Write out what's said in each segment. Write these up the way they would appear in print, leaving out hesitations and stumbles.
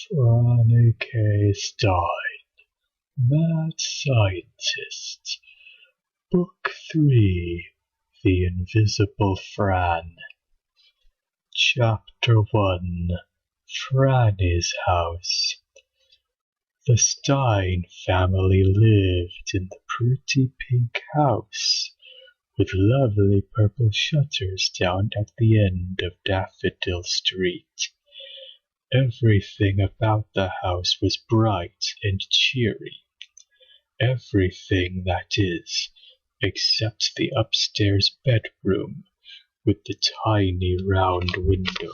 Franny K. Stein, Mad Scientist, Book 3, The Invisible Fran, Chapter 1, Franny's House. The Stein family lived in the pretty pink house, with lovely purple shutters down at the end of Daffodil Street. Everything about the house was bright and cheery. Everything, that is, except the upstairs bedroom with the tiny round window.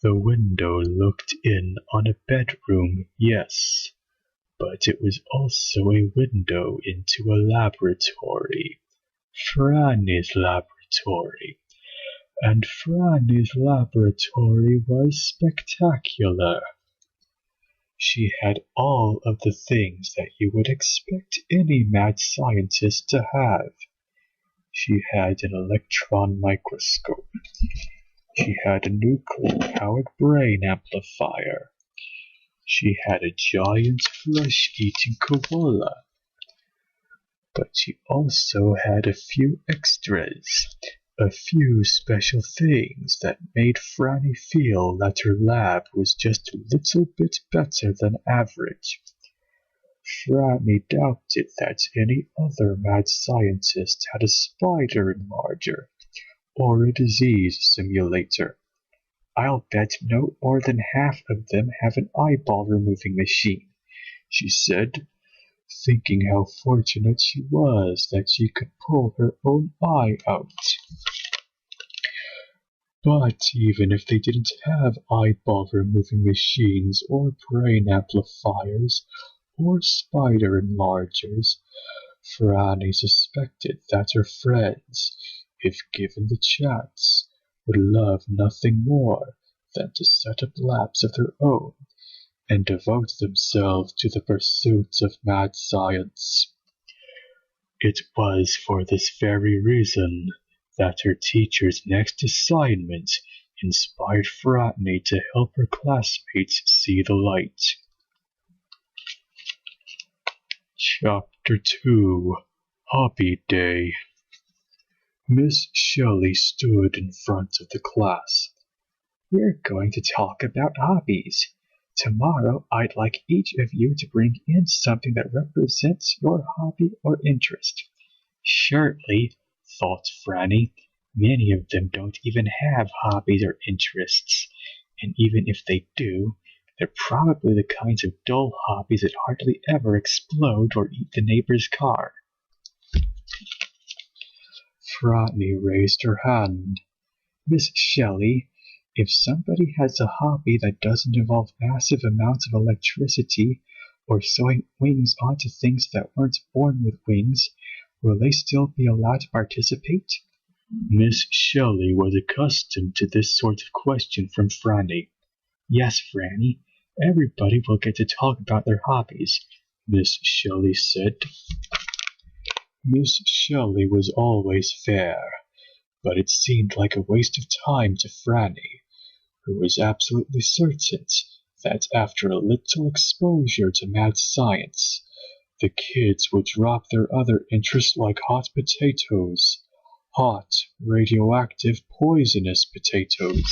The window looked in on a bedroom, yes, but it was also a window into a laboratory, Franny's laboratory. And Franny's laboratory was spectacular. She had all of the things that you would expect any mad scientist to have. She had an electron microscope. She had a nuclear-powered brain amplifier. She had a giant flesh-eating koala. But she also had a few extras. A few special things that made Franny feel that her lab was just a little bit better than average. Franny doubted that any other mad scientist had a spider enlarger or a disease simulator. I'll bet no more than half of them have an eyeball removing machine, she said, thinking how fortunate she was that she could pull her own eye out. But even if they didn't have eyeball removing machines or brain amplifiers or spider enlargers, Franny suspected that her friends, if given the chance, would love nothing more than to set up labs of their own and devote themselves to the pursuit of mad science. It was for this very reason that her teacher's next assignment inspired Franny to help her classmates see the light. Chapter 2, Hobby Day. Miss Shelley stood in front of the class. We're going to talk about hobbies. Tomorrow, I'd like each of you to bring in something that represents your hobby or interest. Surely, thought Franny, many of them don't even have hobbies or interests, and even if they do, they're probably the kinds of dull hobbies that hardly ever explode or eat the neighbor's car. Franny raised her hand. Miss Shelley, if somebody has a hobby that doesn't involve massive amounts of electricity or sewing wings onto things that weren't born with wings, will they still be allowed to participate? Miss Shelley was accustomed to this sort of question from Franny. Yes, Franny, everybody will get to talk about their hobbies, Miss Shelley said. Miss Shelley was always fair, but it seemed like a waste of time to Franny, who was absolutely certain that after a little exposure to mad science, the kids would drop their other interests like hot potatoes. Hot, radioactive, poisonous potatoes.